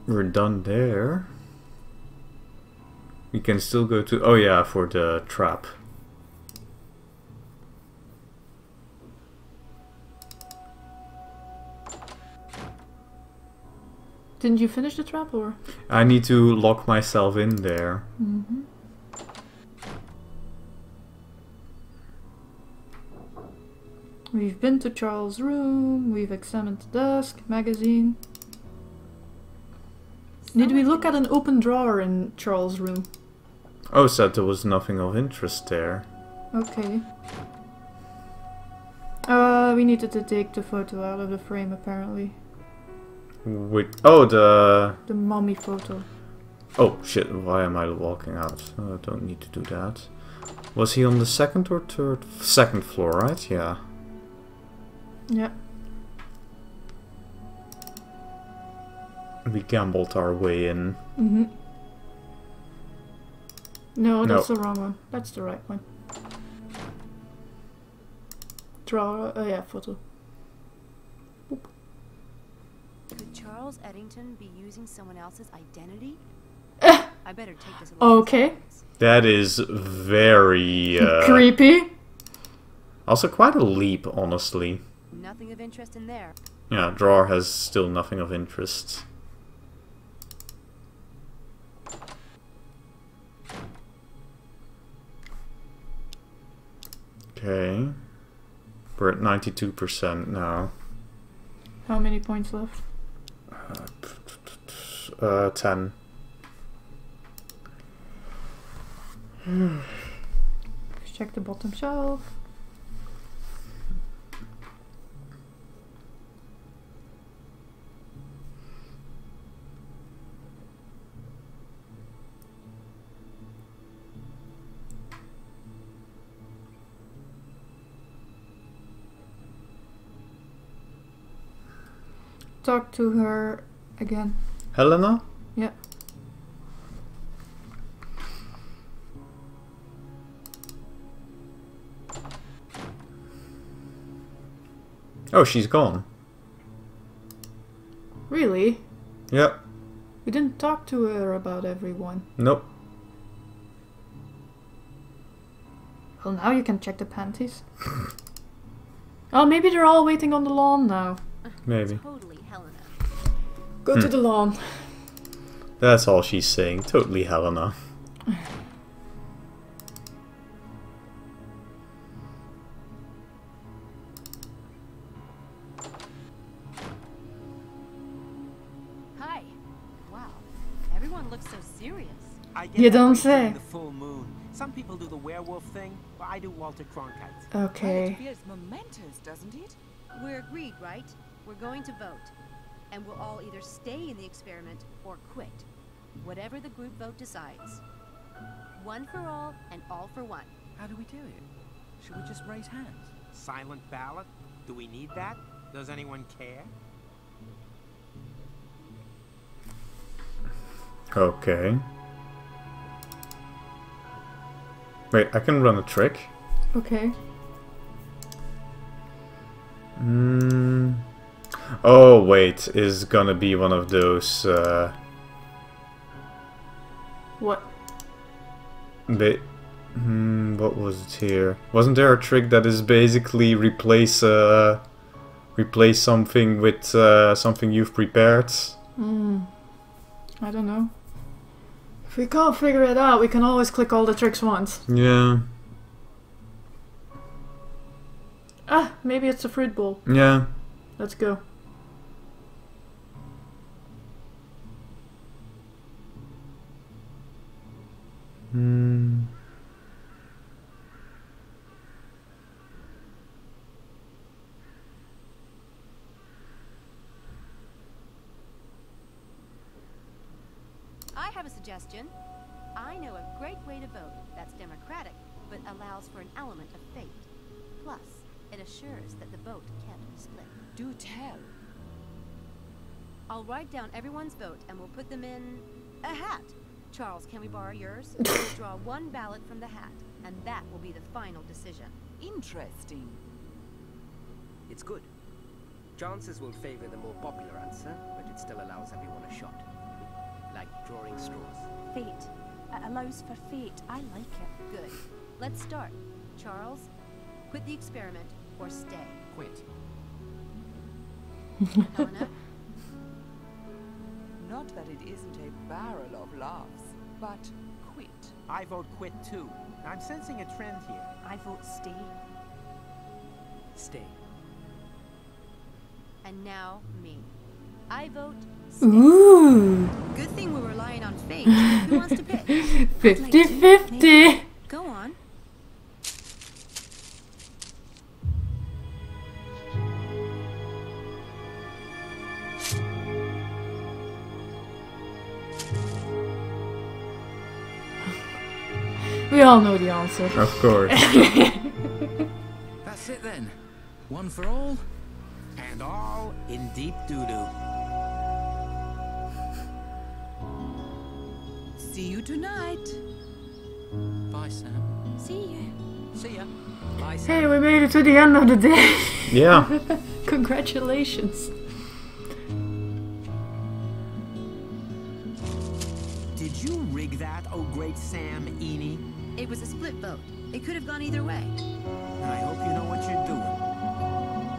We're done there. We can still go to... Oh yeah, for the trap. Didn't you finish the trap, or? I need to lock myself in there. Mm-hmm. We've been to Charles' room, we've examined the desk, magazine. Did we look at an open drawer in Charles' room? Oh, said there was nothing of interest there. Okay. We needed to take the photo out of the frame, apparently. Oh, the mummy photo. Oh shit, why am I walking out? Oh, I don't need to do that. Was he on the second or third? Second floor, right? Yeah. Yeah. We gambled our way in. Mm-hmm. No, that's the wrong one. That's the right one. Draw, yeah, photo. Boop. Could Charles Eddington be using someone else's identity? I better take this along. Okay. That is very... creepy. Also quite a leap, honestly. Nothing of interest in there. Yeah, drawer has still nothing of interest. Okay. We're at 92% now. How many points left? 10. Let's check the bottom shelf. Talk to her again. Helena? Yeah. Oh, she's gone. Really? Yep. We didn't talk to her about everyone. Nope. Well, now you can check the panties. Oh, maybe they're all waiting on the lawn now. Maybe. Totally Helena. Go to the lawn. That's all she's saying. Totally Helena. Hi. Wow. Everyone looks so serious. I get You that don't way during say. The full moon. Some people do the werewolf thing, but I do Walter Cronkite. Well, it Okay. feels momentous, doesn't it? We're agreed, right? We're going to vote. And we'll all either stay in the experiment or quit. Whatever the group vote decides. One for all and all for one. How do we do it? Should we just raise hands? Silent ballot? Do we need that? Does anyone care? Okay. Wait, I can run a trick? Okay. Oh, wait. Is gonna be one of those, What? what was it here? Wasn't there a trick that is basically replace something with something you've prepared? I don't know. If we can't figure it out, we can always click all the tricks once. Yeah. Ah, maybe it's a fruit bowl. Yeah. Let's go. I have a suggestion. I know a great way to vote that's democratic, but allows for an element of fate. Plus, it assures that the vote can't be split. Do tell. I'll write down everyone's vote and we'll put them in a hat. Charles, can we borrow yours? We'll draw one ballot from the hat, and that will be the final decision. Interesting. It's good. Chances will favor the more popular answer, but it still allows everyone a shot. Like drawing straws. Fate. It allows for fate. I like it. Good. Let's start. Charles, quit the experiment or stay. Quit. Helena? Not that it isn't a barrel of laughs, but quit. I vote quit too. I'm sensing a trend here. I vote stay. Stay. And now, me. I vote stay. Ooh. Good thing we're relying on fate. Who wants to pick? 50-50. Go on. We all know the answer. Of course. That's it then. One for all, and all in deep doo-doo. See you tonight. Bye, Sam. See you. See ya. Bye, Sam. Hey, we made it to the end of the day. Yeah. Congratulations. Did you rig that, oh great Sam Eenie? It was a split vote. It could have gone either way. I hope you know what you're doing.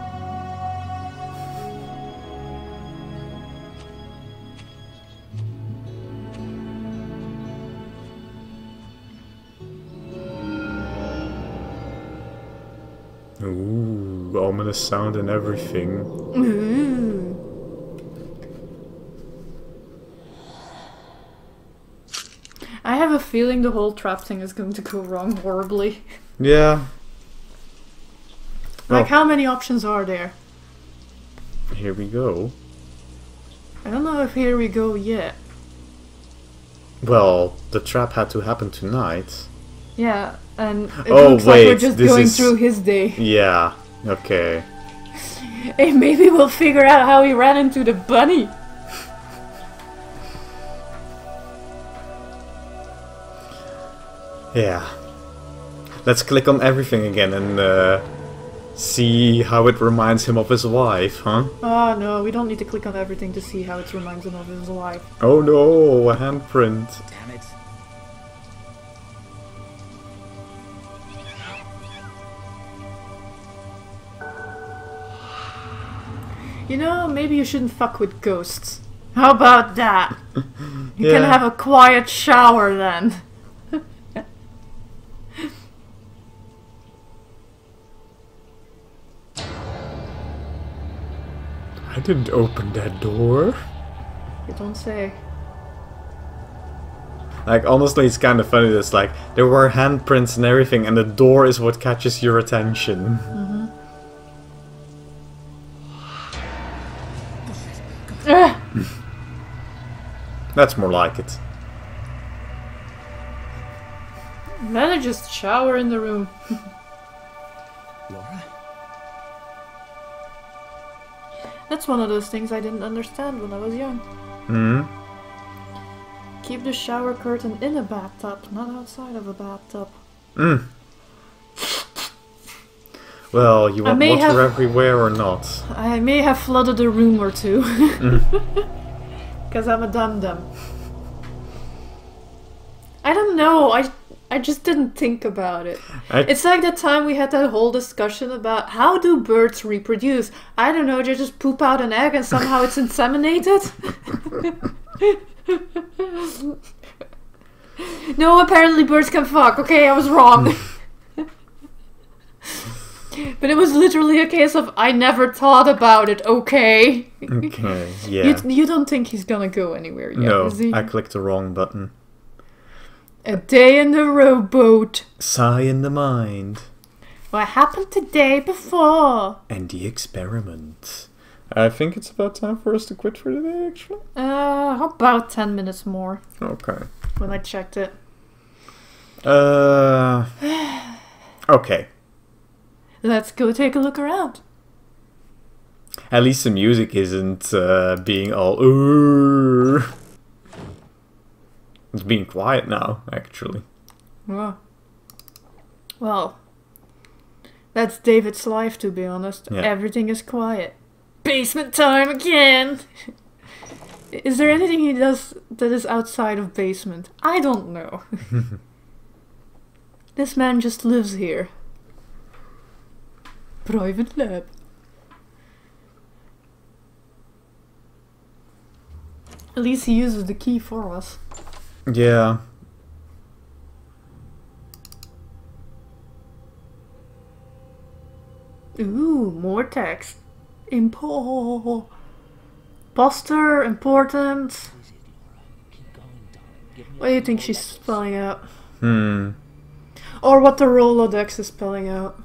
Ooh, ominous sound and everything. Ooh. I have a feeling the whole trap thing is going to go wrong horribly. Yeah. Like, Oh. how many options are there? Here we go. I don't know if here we go yet. Well, the trap had to happen tonight. Yeah, and it Oh, looks like we're wait, just this going is- through his day. Yeah, okay. Hey, maybe we'll figure out how he ran into the bunny. Yeah. Let's click on everything again and see how it reminds him of his wife, huh? Oh no, we don't need to click on everything to see how it reminds him of his wife. Oh no, a handprint. Damn it. You know, maybe you shouldn't fuck with ghosts. How about that? You Yeah. can have a quiet shower then. I didn't open that door. You don't say. Like, honestly, it's kind of funny. It's like, there were handprints and everything, and the door is what catches your attention. Ah! That's more like it. Then I just shower in the room. Laura? That's one of those things I didn't understand when I was young. Hmm? Keep the shower curtain in a bathtub, not outside of a bathtub. Mm. Well, you I want may water have- everywhere or not? I may have flooded a room or two. Because I'm a dum-dum. I don't know, I just didn't think about it. It's like that time we had that whole discussion about how do birds reproduce? I don't know, they just poop out an egg and somehow it's inseminated? No, apparently birds can fuck. Okay, I was wrong. But it was literally a case of I never thought about it, okay? Okay, yeah. You don't think he's gonna go anywhere yet, No, is he? I clicked the wrong button. A day in the rowboat. Sigh in the mind. What happened the day before? And the experiment. I think it's about time for us to quit for today, actually. About 10 minutes more. Okay. When I checked it. Okay. Let's go take a look around. At least the music isn't being all ooh. It's being quiet now, actually. Well, that's David's life, to be honest. Yeah. Everything is quiet. Basement time again! Is there anything he does that is outside of basement? I don't know. This man just lives here. Private lab. At least he uses the key for us. Yeah. Ooh, more text. Imposter, important. give me What do you think she's spelling out? Or what the Rolodex is spelling out?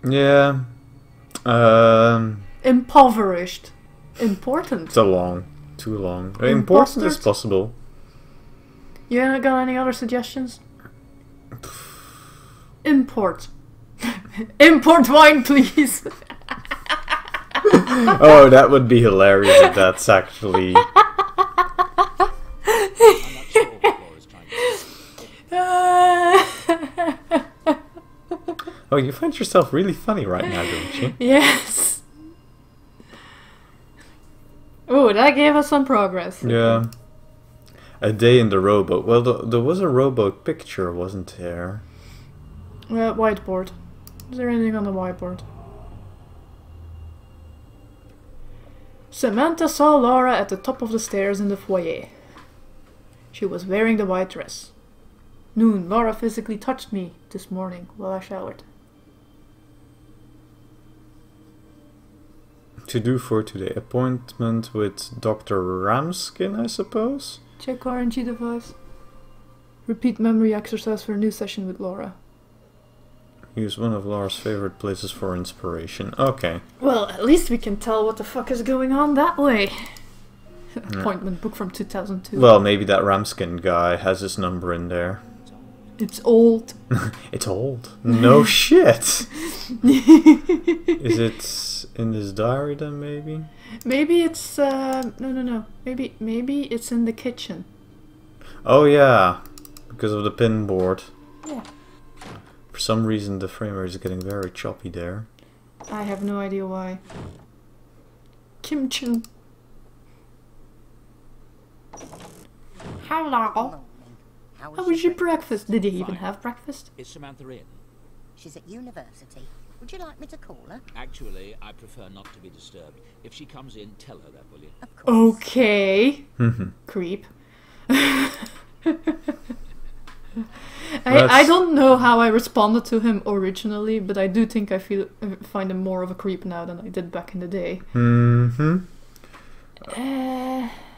Yeah. Impoverished. Important. Too long. Important is possible. You ain't got any other suggestions? Import. Import wine, please. Oh, that would be hilarious if that's actually... Oh, you find yourself really funny right now, don't you? Yes. Oh, that gave us some progress. Yeah. A day in the rowboat. Well, there was a rowboat picture, wasn't there? Whiteboard. Is there anything on the whiteboard? Samantha saw Laura at the top of the stairs in the foyer. She was wearing the white dress. Noon, Laura physically touched me this morning while I showered. To do for today. Appointment with Dr. Ramskin, I suppose? Check RNG device. Repeat memory exercise for a new session with Laura. Use one of Laura's favorite places for inspiration. Okay. Well, at least we can tell what the fuck is going on that way. Appointment book from 2002. Well, maybe that Ramskin guy has his number in there. It's old. It's old. No shit. Is it in his diary then, maybe? Maybe it's no. Maybe it's in the kitchen. Oh yeah, because of the pin board. Yeah. For some reason the frame rate is getting very choppy there. I have no idea why. Kimchi. Hello. How was your breakfast? Did you even have breakfast? Is Samantha in? She's at university. Would you like me to call her? Actually, I prefer not to be disturbed. If she comes in, tell her that, will you? Of course. Okay. Creep. I don't know how I responded to him originally, but I do think I find him more of a creep now than I did back in the day.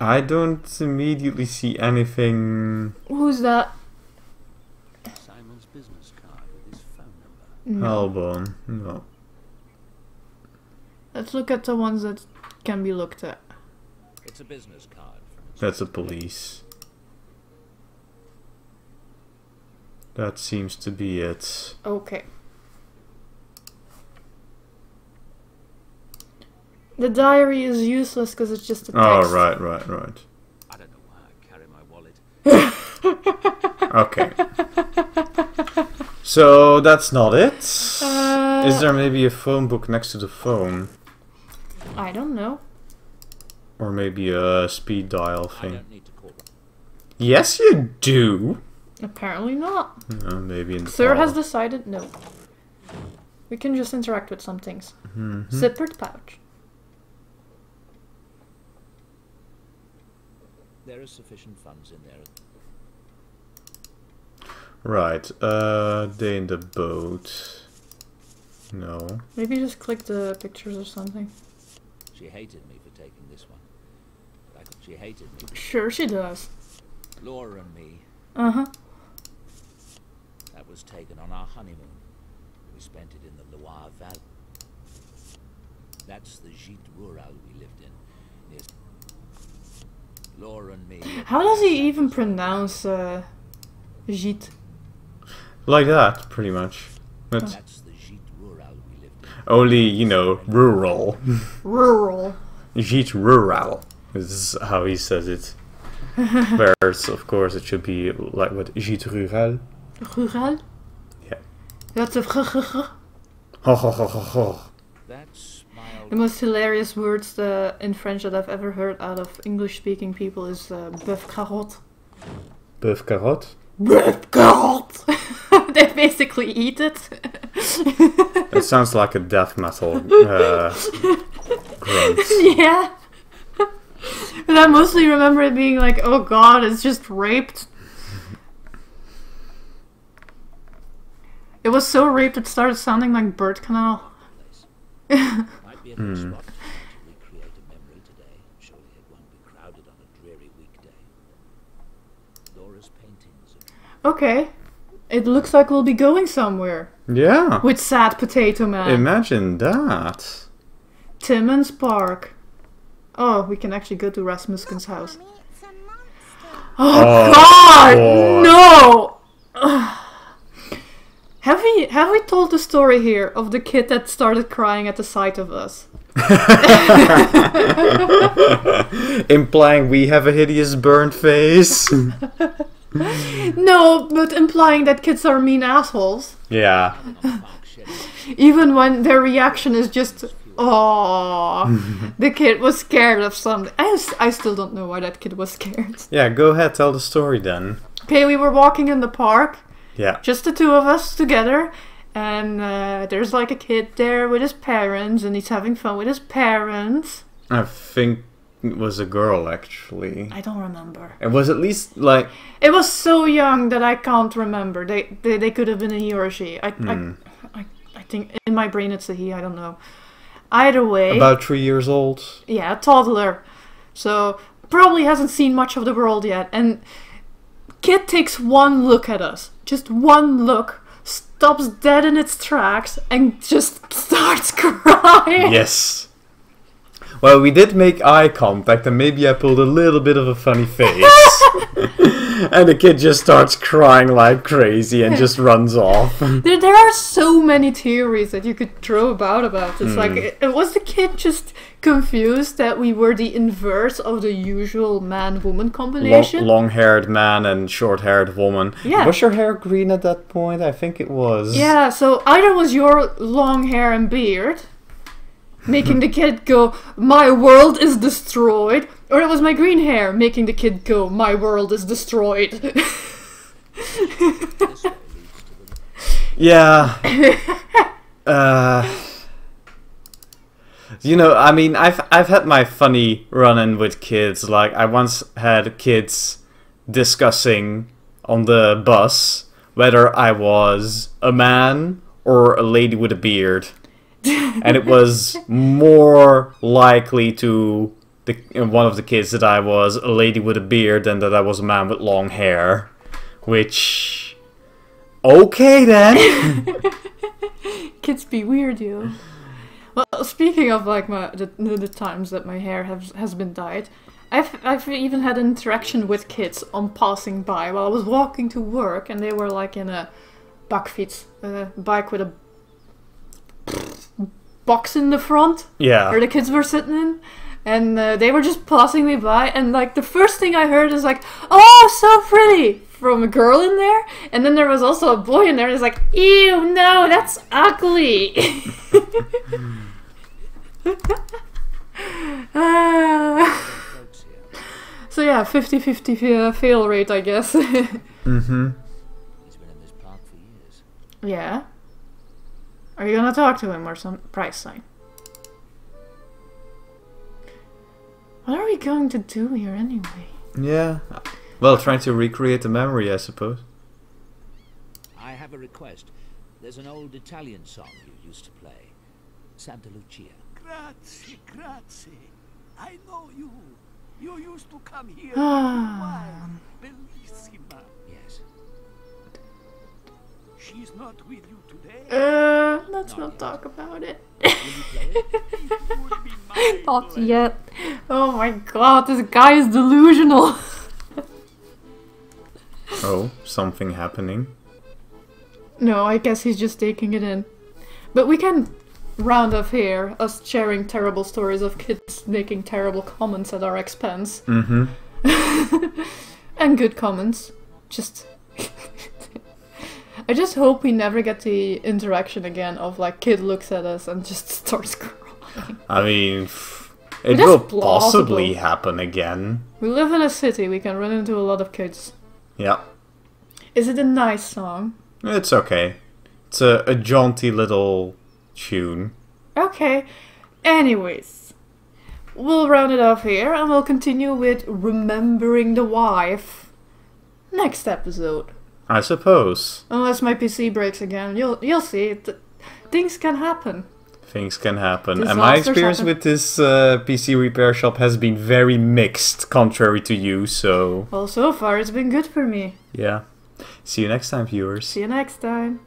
I don't immediately see anything. Who's that? Simon's business card with his phone number. Albon. No. Let's look at the ones that can be looked at. It's a business card. That's a police. That seems to be it. Okay. The diary is useless because it's just a text. Oh, right. I don't know why I carry my wallet. Okay. So that's not it. Is there maybe a phone book next to the phone? I don't know. Or maybe a speed dial thing? I don't need to call them. Yes, you do. Apparently not. Maybe in the Sir parlor. has decided no. We can just interact with some things. Zippered pouch. There are sufficient funds in there. Right. Day in the boat. No. Maybe just click the pictures or something. She hated me for taking this one. She hated me. Sure she does. Laura and me. Uh-huh. That was taken on our honeymoon. We spent it in the Loire Valley. That's the Gîte Rural we lived in. Yes. Laura and me. How does he even pronounce Gîte? Like that, pretty much. But that's the Gîte Rural we lived in. only, you know, rural. Rural. Gîte Rural is how he says it. Whereas, of course, it should be like what? Gîte Rural? Rural? Yeah. That's a Ho ho ho ho ho. That's my old... The most hilarious words in French that I've ever heard out of English-speaking people is bœuf carotte. Bœuf carotte? Bœuf carotte! They basically eat it. It sounds like a death metal grunt. Yeah. But I mostly remember it being like, oh god, it's just raped. It was so raped it started sounding like bird canal. Might be a good spot to recreate a memory today. Surely it won't be crowded on a dreary weekday. Laura's paintings. Okay. It looks like we'll be going somewhere. Yeah. With Sad Potato Man. Imagine that. Timmons Park. Oh, we can actually go to Rasmussen's house. Oh, God! No! Have we told the story here of the kid that started crying at the sight of us? Implying we have a hideous burnt face. No, but implying that kids are mean assholes. Yeah. Even when their reaction is just, oh, the kid was scared of something. I still don't know why that kid was scared. Yeah, go ahead, tell the story then. Okay, we were walking in the park. Yeah. Just the two of us together. And there's like a kid there with his parents, and he's having fun with his parents. I think it was a girl, actually. I don't remember. It was at least like... It was so young that I can't remember. They could have been a he or a she. I think in my brain it's a he, I don't know. Either way... About 3 years old? Yeah, a toddler. So, probably hasn't seen much of the world yet. And kid takes one look at us. Just one look. Stops dead in its tracks and just starts crying. Yes. Well, we did make eye contact and maybe I pulled a little bit of a funny face. And the kid just starts crying like crazy and just runs off. There are so many theories that you could throw about this. Like, was the kid just confused that we were the inverse of the usual man-woman combination? Long-haired man and short-haired woman. Yeah. Was your hair green at that point? I think it was. Yeah, so either was your long hair and beard making the kid go, my world is destroyed, or it was my green hair making the kid go, my world is destroyed. Yeah. You know, I mean, I've had my funny run-in with kids. Like, I once had kids discussing on the bus whether I was a man or a lady with a beard. And it was more likely to one of the kids that I was a lady with a beard than that I was a man with long hair. Which... Okay then! Kids be weird, yo. Well, speaking of like the times that my hair has been dyed, I've even had an interaction with kids on passing by while I was walking to work, and they were like in a bakfiets, bike with a box in the front. Yeah. Where the kids were sitting in, and they were just passing me by, and like the first thing I heard is like, "Oh, so pretty!" from a girl in there, and then there was also a boy in there, and it's like, "Ew, no, that's ugly." So yeah, 50-50 fail rate, I guess. Mm-hmm. He's been in this park for years. Yeah. Are you gonna talk to him or some price sign? What are we going to do here anyway? Yeah. Well, trying to recreate the memory, I suppose. I have a request. There's an old Italian song you used to play. Santa Lucia. Grazie, grazie. I know you. You used to come here for a while. Bellissima. Yes. She's not with you today? Let's not talk about it. Will you play it? Not yet. Oh my god, this guy is delusional. Oh, something happening. No, I guess he's just taking it in. But we can round off here, us sharing terrible stories of kids making terrible comments at our expense. Mm-hmm. And good comments. Just... I just hope we never get the interaction again of like kid looks at us and just starts crying. I mean, it will possibly happen again. We live in a city, we can run into a lot of kids. Yeah. Is it a nice song? It's okay. It's a jaunty little tune. Okay. Anyways, we'll round it off here and we'll continue with Remembering the Wife next episode. I suppose. Unless my PC breaks again, you'll see. Things can happen. Things can happen. And my experience with this PC repair shop has been very mixed, contrary to you, so... Well, so far it's been good for me. Yeah. See you next time, viewers. See you next time.